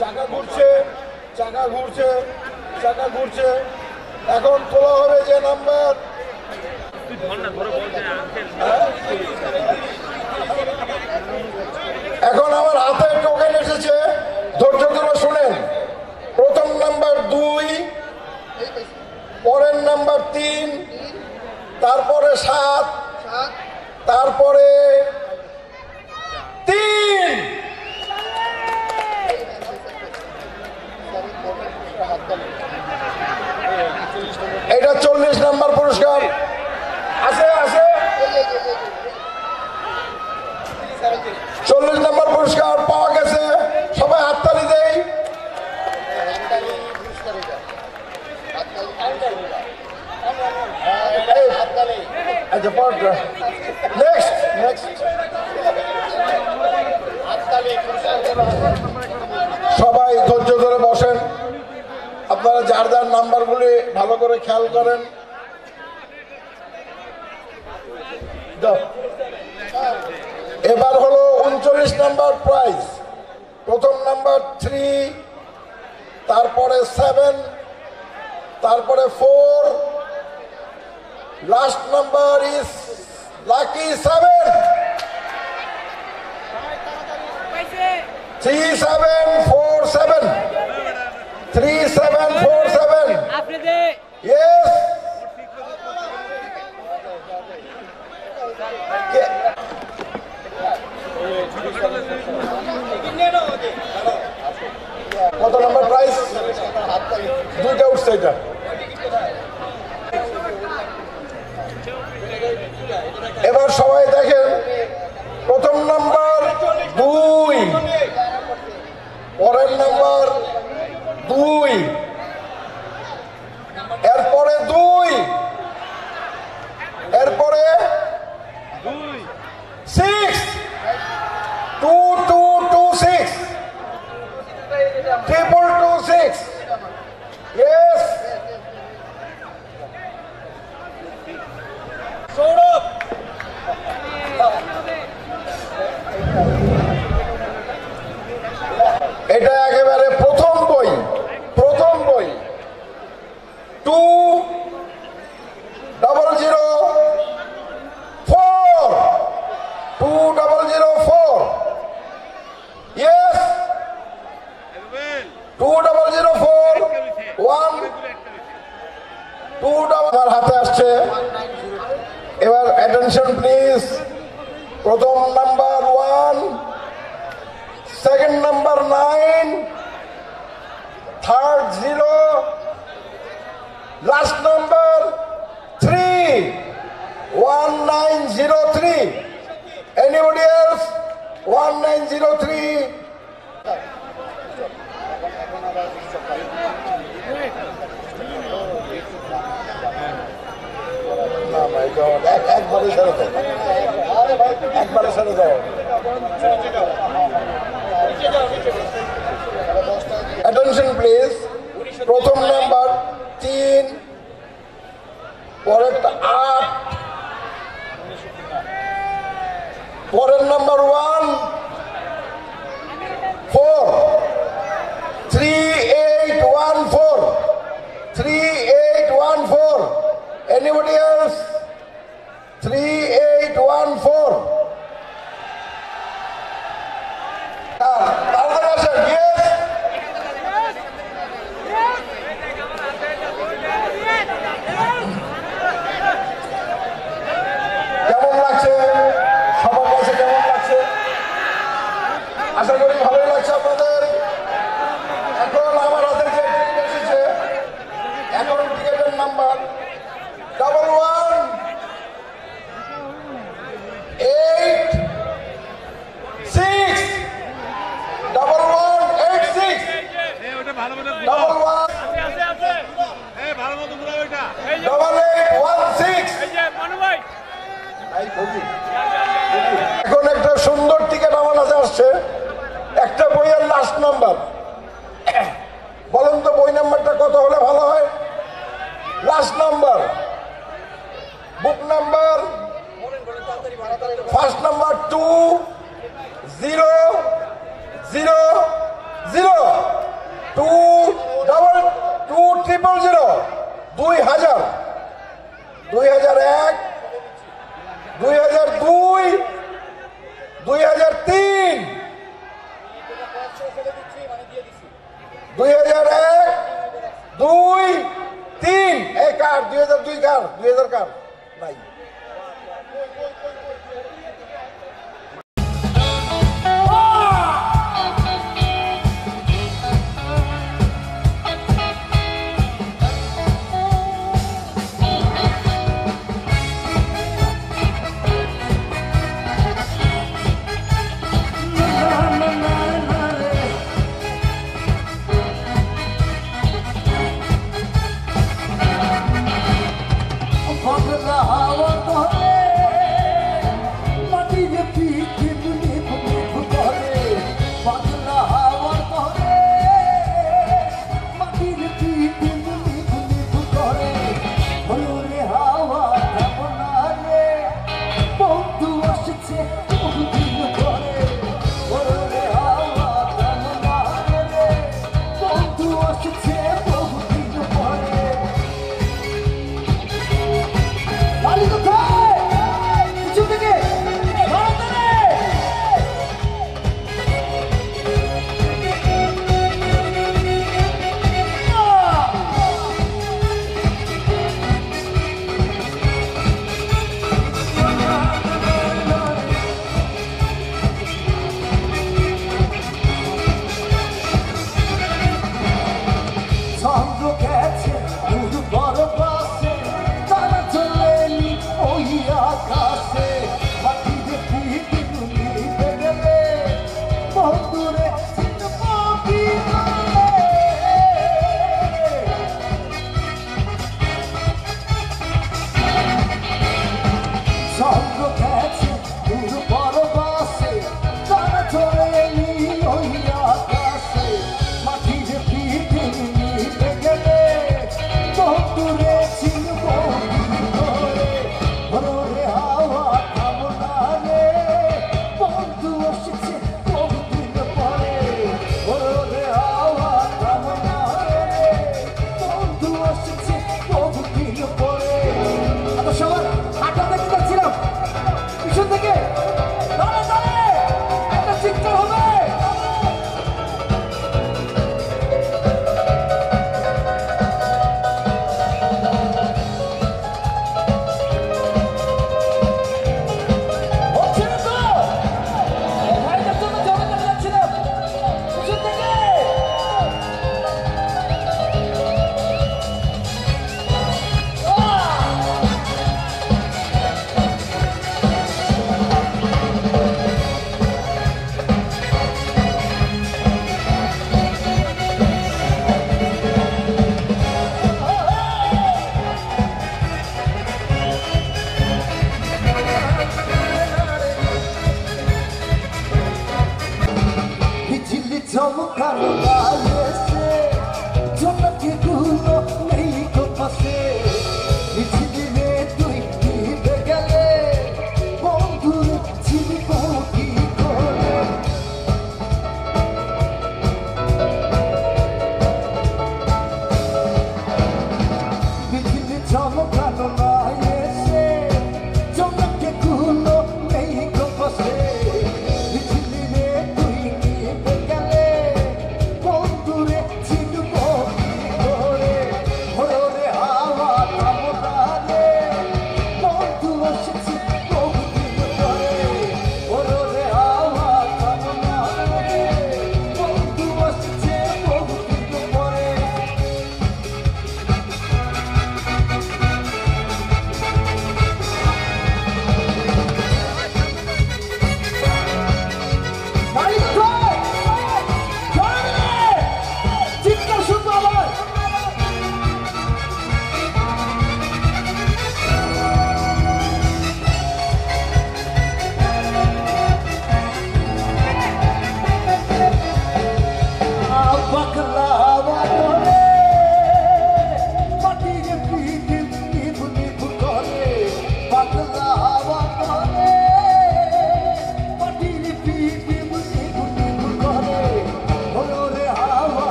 চাকা ঘুরছে, চাকা ঘুরছে, চাকা ঘুরছে। এখন তোলা হবে যে নাম্বার, এখন আমার হাতে টোকেন এসেছে, ধৈর্য ধরে শুনেন। প্রথম নাম্বার 2, পরের নাম্বার 3, তারপরে 7, তারপরে 3। এটা 40 নাম্বার পুরস্কার আছে, আছে 40 নাম্বার পুরস্কার পাওয়া গেছে। সবাই হাততালি দেই। সবাই ধৈর্য ধরে বসেন। আপনারা যার যার নাম্বারগুলি ভালো করে খেয়াল করেন। এবার হলো 39 নাম্বার প্রাইজ। প্রথম নাম্বার 3, তারপরে 7, তারপরে 4, last number is lucky 7। 3747, 3747। Yes. কত নম্বর প্রাইস? 2টা উঠছে। এটা এবার সবাই দেখেন, প্রথম নাম্বার 2, পরের নাম্বার 2, এরপরে 2, এরপরে 6, 2226, 2226। Yes. সৌরভ, এটা একেবারে প্রথম বই, প্রথম বই। 2004, 2004। Yes. 2004, 1, 2 আমার হাতে আসছে। এবার অ্যাটেনশন প্লিজ। প্রথম number 1, second number 9, third 0, last number 3, 1903। Anybody else? 1903। একবারে ছেড়ে দাও, একবারে ছেড়ে দাও। Attention please. প্রথম নাম্বার 3, পরেরটা 8, পরের নাম্বার 1, 4, 3814, 3814। Anybody else? 3814। কেমন লাগছে? সবার কাছে কেমন লাগছে? আশা করি ভালোই লাগছে আপনাদের। এখন আমার হাতে যে টিকিট এসেছে, এখন টিকিটের নাম্বার 1186, 1186, 8816। এখন একটা সুন্দর টিকিট আমার কাছে আসছে, একটা বইয়ের লাস্ট নাম্বার। বলেন তো বই নাম্বারটা কত হলে ভালো হয়? লাস্ট নাম্বার, বুক নাম্বার, ফার্স্ট নাম্বার 0 0 2 2 2 0 2000 2001 2002 2003 2001 2 3 এই কার 2002 কার 2000 কার নাই Matilha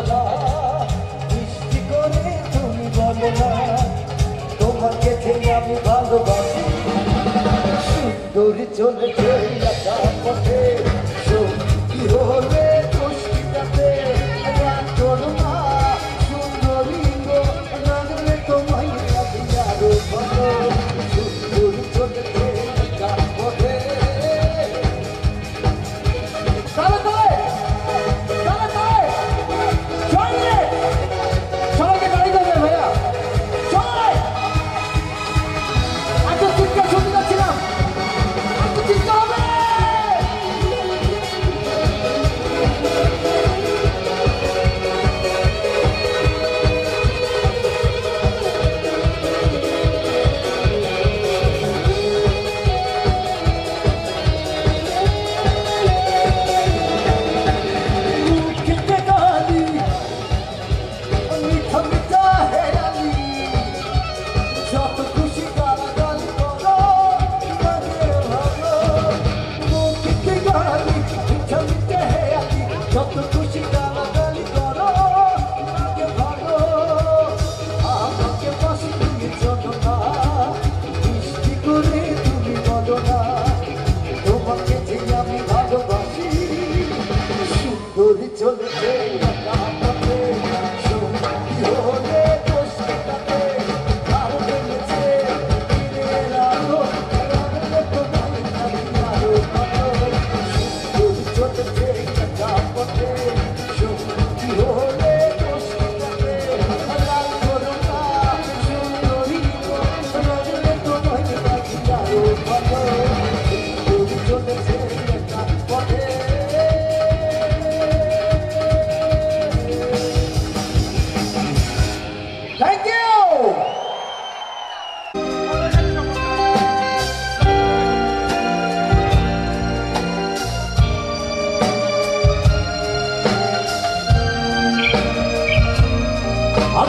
না, মিষ্টি করে তুমি বলো না তোমাকে থেকে আমি ভালোবাসি। সুন্দরী চলেছে একা পথে, সত্যি হলে পুষ্টিটাতে রাগ করো না সুন্দরী গো, রাগলে তোমায় রাখি আরো ভালো। সুন্দরী চলেছে একা পথে। সবাইকে গাড়ি দেবে ভাইয়া, সবাই এত চিৎকার শুনতে যাচ্ছিলাম, এত চিৎকার হবে। চলেছে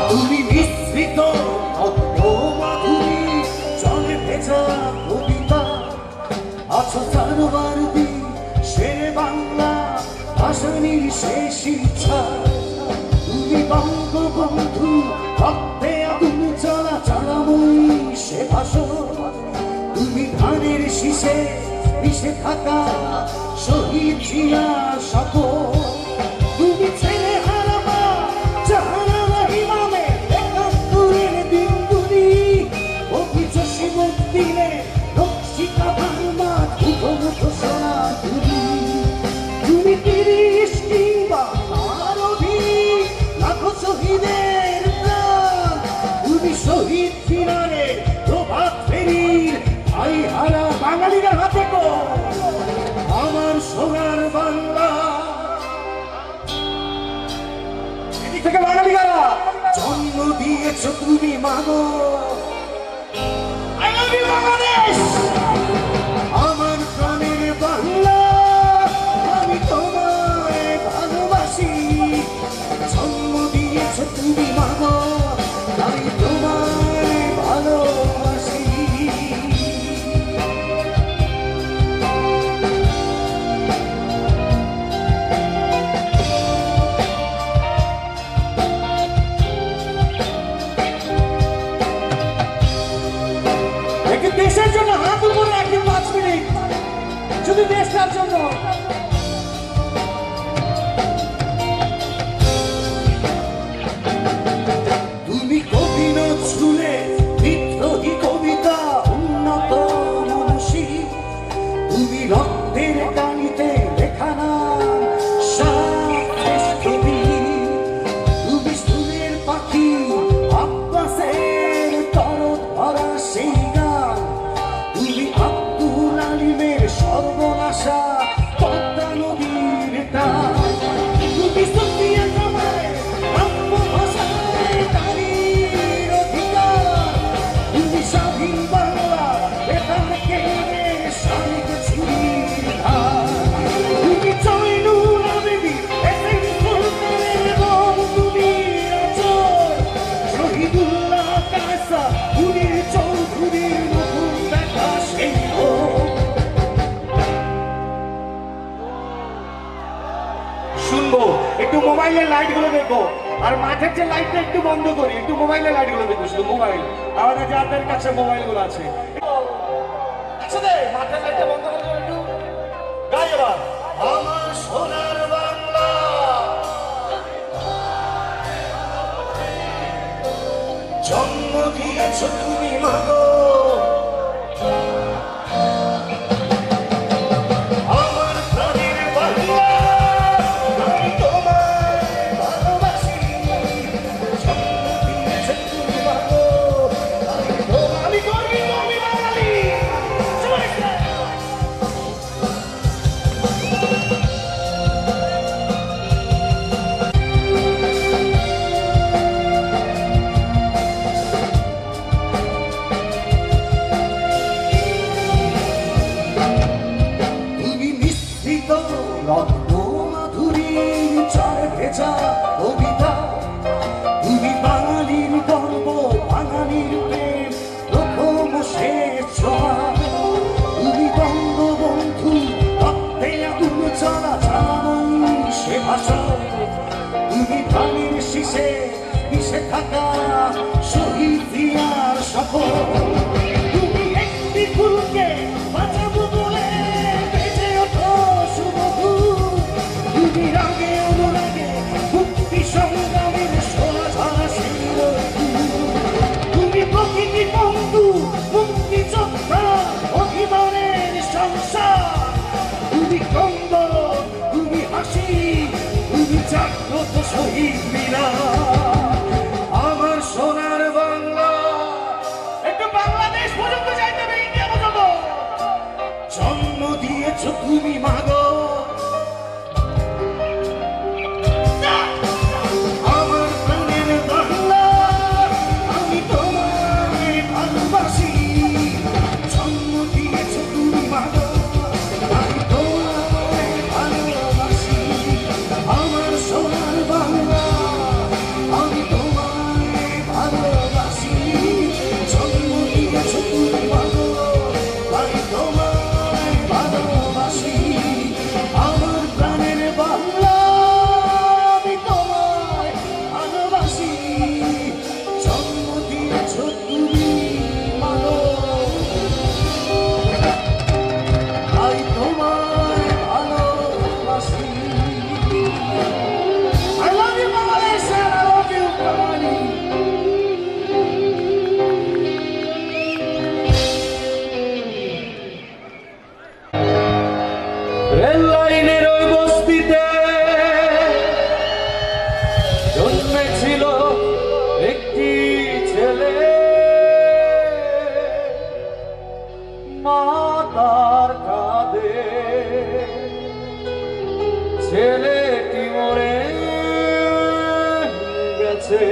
তুমি মিশ্রিত মাধুরী চলে ভেজা কবিতা আছো সারবারদি শেরে বাংলা ভাষণীর শেষ ইচ্ছা। তুমি বঙ্গবন্ধু ভক্তে আগুন চলা চড়াময়ী সে ভাষণ। তুমি ধানের শীষে মিশে থাকা শহীদ জিয়া শপথ। তুমি ছেলে হারাবা জাহানারা ইমামে একাত্তরের দিনগুলি অভিযোগ দিনে রক্ষিতা ভার্মা ধুধম ঘোষণা তুলি। তুমি ৩০ কিংবা তার অধিক লাখো শহীদের প্রাণ। তুমি শহীদ মিনারে প্রভাত ফেরির ভাই হারা বাঙালিরা হাতে গো আমার সোনার বাংলা। এদিক থেকে বাঙালিরা জন্ম দিয়েছ তুমি মাগো, I love you বাংলাদেশ, আমার প্রাণের বাংলা। আমি তোমায় ভালোবাসি, জন্ম দিয়েছ তুমি মাগো, আমি তোমায় ভালোবাসি। দেশের জন্য হাত উপরে রাখি 5 মিনিট, শুধু দেশটার জন্য। তুমি কবি নজরুলে বিদ্রোহী কবিতা উন্নত মনসী। তুমি রক্তের কানিতে লেখা নাম শ্রেষ্ঠ বীর। তুমি সুরের পাখি আব্বাসের তরফ ভরা সেই গান। তুমি আব্দুল আলিমের সর্বনাশা পদ্মা মোবাইলের লাইট গুলো দেখবো, আর মাঠের যে লাইটটা একটু বন্ধ করি, একটু মোবাইলের লাইট গুলো দেখবো, শুধু মোবাইল। আমাদের যাদের কাছে মোবাইল গুলো আছে, একসাথে মাঠের লাইটটা বন্ধ করে দেবো, একটু গাই এবার। আমার সোনার বাংলা, জন্ম দিয়েছ তুমি মাগো, আমার প্রাণের বাংলা, আমি তোমায় ভালোবাসি। জন্ম দিয়েছ তুমি মাগো, আমি গর্বিত, আমি বাঙালি। রত্নমাধুরীর চরে ভেজা কবিতা, তুমি বাঙালির গর্ব, বাঙালির প্রেম, প্রথম শেষ ছোঁয়া। তুমি বঙ্গবন্ধু রক্তে আগুন চলা জানাই সে ভাষা, তুমি প্রাণের শীষে মিশে থাকা শহীদ দিয়ার সফল। তুমি একটি ফুলকে বাঁচাবো বলে বেঁচে ওঠো শুভদূত, তুমি রাগে অনুরাগে মুক্তি সংগ্রামের সোনা ঝরা শির, তুমি প্রকৃতি বন্ধু, মুক্তি যোদ্ধা, অভিমানের সংসার। তুমি কন্দ, তুমি হাসি, তুমি জাগ্রত শহীদ মিনা। আমার সোনার বাংলা, একটু বাংলাদেশ পর্যন্ত যাইতে হবে, ইন্ডিয়া পর্যন্ত। জন্ম দিয়েছ তুমি মাগো, আমার প্রাণের বাংলা, আমি তোমায় ভালোবাসি। জন্ম দিয়েছ তুমি মাগো, আমি তোমায় ভালোবাসি। আমার সোনার বাংলা, আমি তোমায় ভালোবাসি। জন্ম দিয়েছ তুমি মাগো, আমি তোমায় ভালোবাসি। আমার প্রাণের বাংলা, আমি তোমায় ভালোবাসি। জন্ম দিয়েছ তুমি মাগো, আমি তোমায় ভালোবাসি। I love you, Bangladesh, and I love you, Bangladesh. Rail লাইনের ওই বস্তিতে জন্মেছিল একটি ছেলে, মা তার কাঁধে, ছেলেটি মরে গেছে।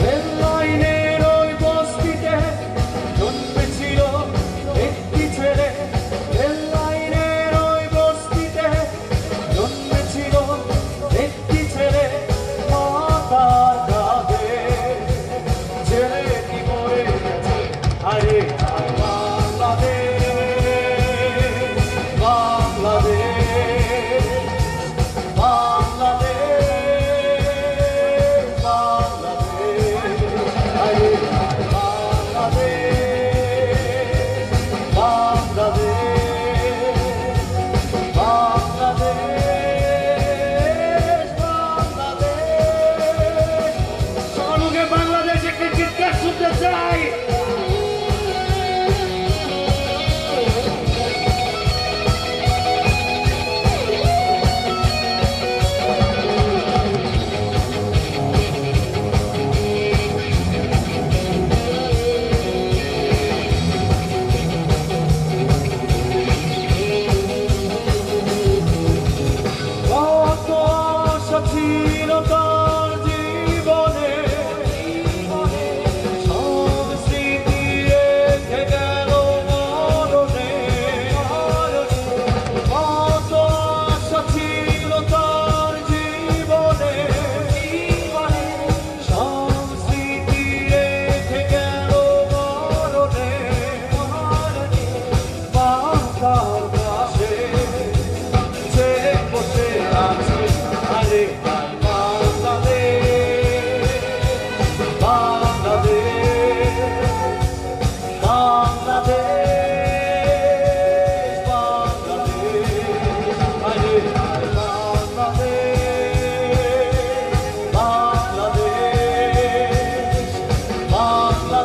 রেল লাইনের ওই বস্তিতে জন্মেছিল একটি ছেলে, রেল লাইনের ওই বস্তিতে জন্মেছিল একটি ছেলে, মা বাংলাদেশ বাংলাদেশ আরে বাংলাদেশ বাংলাদেশ বাংলাদেশ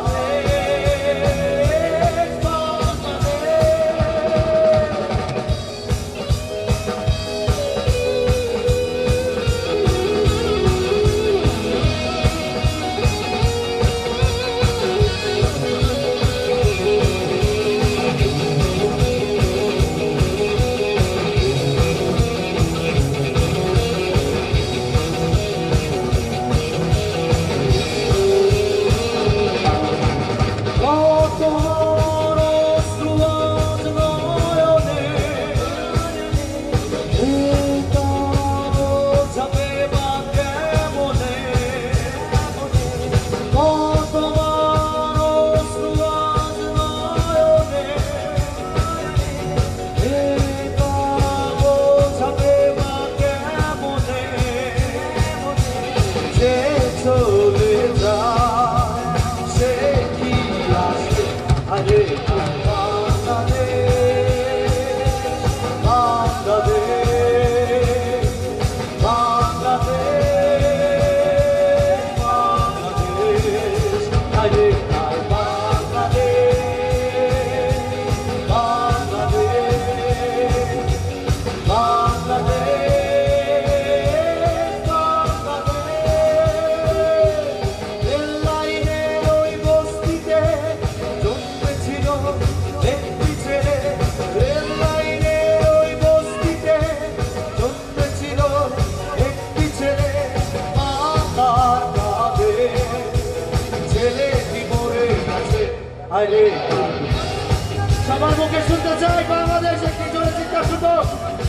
সবার মুখে শুনতে চাই বাংলাদেশ একটি জোরে চিৎকার শুনবো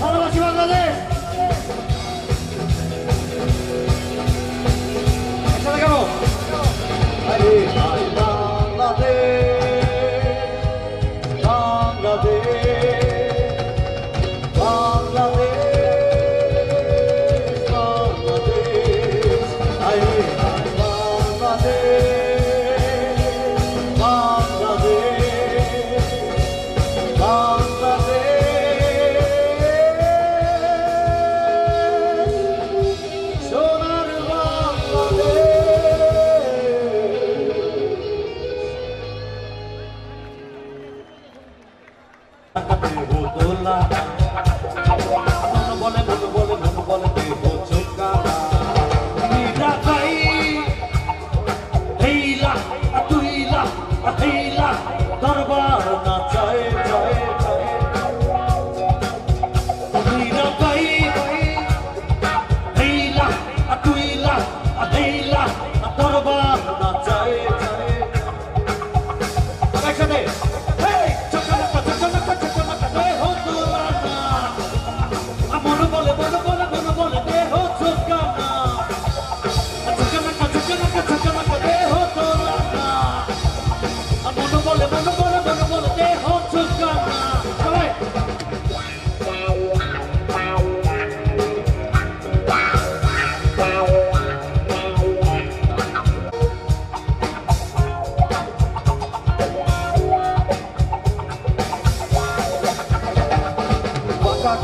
ভালোবাসি বাংলাদেশ একসাথে কেন আরে বাংলাদেশ বাংলাদেশ বাংলাদেশ বাংলাদেশ আরে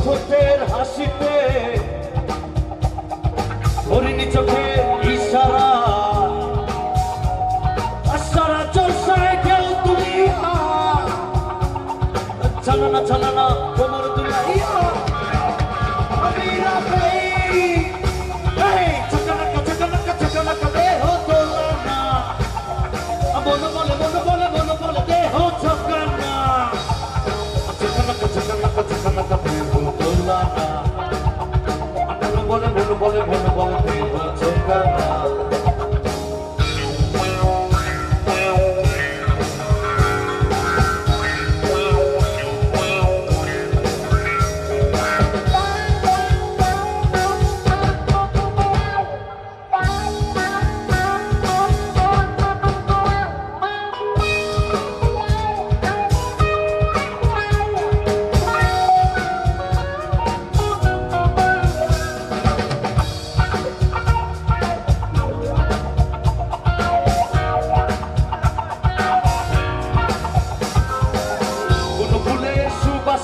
ঠোঁটের হাসিতে হরিণী চোখের ইশারা সারা জলসায় ঢেউ তুলিয়া ছানানা ছানানা কোমর তুলিয়া ছকানাকা দেহ তোলানা মন বলে মন বলে মন বলে দেহ ছকানা ছকানাকা ছকানাকা ছকানাকা দেহ তোলানা মন বলে মন বলে মন বলে দেহ ছকানা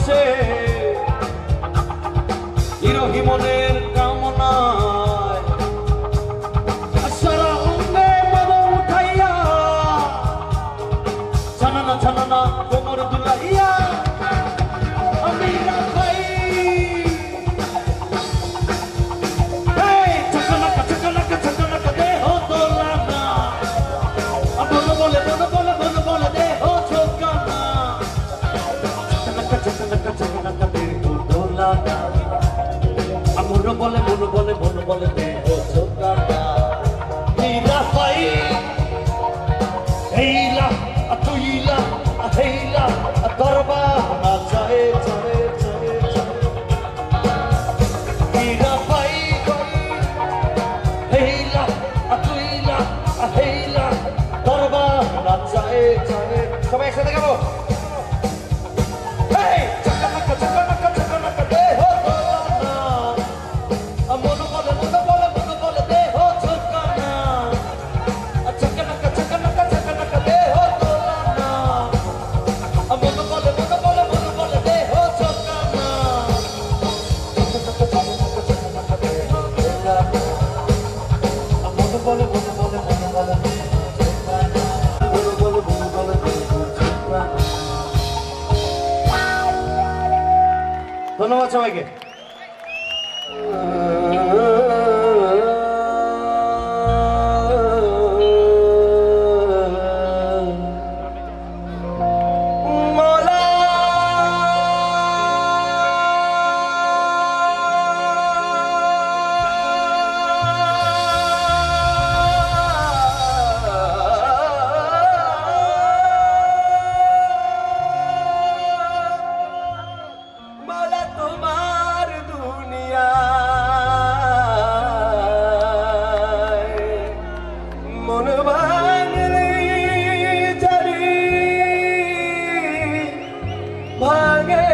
ভাসে বিরহী মনের কামনায় সারা অঙ্গে মন উঠাইয়া ছানানা ছানানা কোমর দুলাইয়া আমি না ভাই চকনকা দেহ দোলানা বলে বলে বলে বলে বলে দেহ চকনা চকনকা দেহ দোলানা মন বলে মন বলে মন বলে দেহ চকনা নীলা পাই হেইলা তুইলা হেইলা দরবা না চায়ে চায়ে চায়ে নীলা পাই হেইলা তুইলা হেইলা দরবা না চায়ে চায়ে সবাই একসাথে গাবো এই চকনকা চকনকা চকনকা দেহ দোলানা মন বলে মন বলে মন বলে দেহ চকনা চকনকা চকনকা চকনকা দেহ দোলানা মন বলে মন বলে মন বলে দেহ চকনা চকনকা দেহ দোলানা মন বলে মন বলে মন বলে ধন্যবাদ সবাইকে। তোমার দুনিয়ায় মন ভাঙলে জানি ভাঙে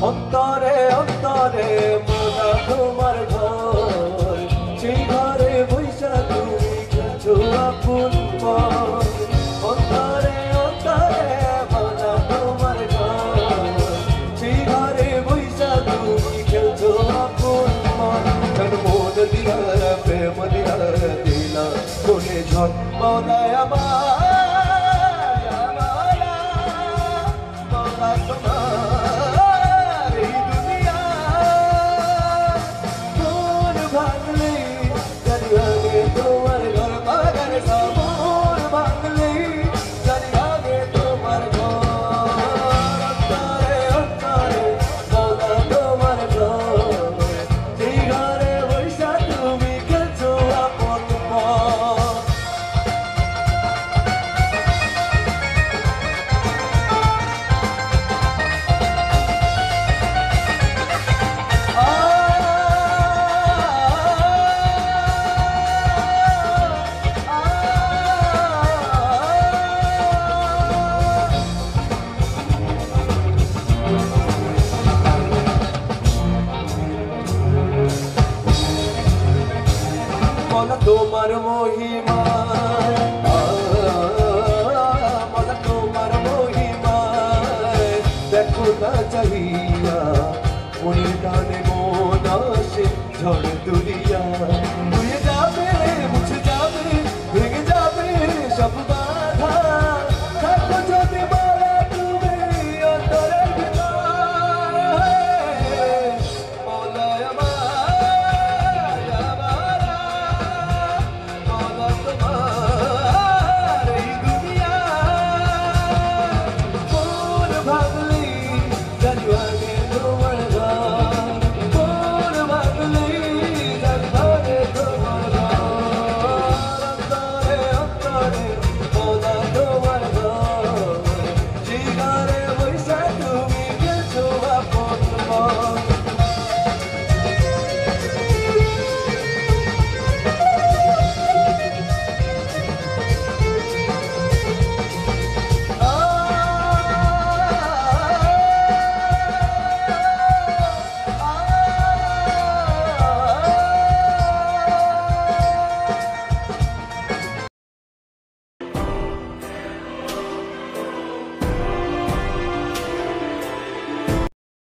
অন্তরে অন্তরে মোরা তোমার ঘর সেই ঘরে বৈশা তুমি গেছো আপন মন অন্তরে অন্তরে মোরা তোমার ঘর সেই ঘরে বৈশা তুমি গেছো আপন মন জন্ম দিলা প্রেম দিলা দিলা কোনে ঝড় মনায় আমার তোমার মোহি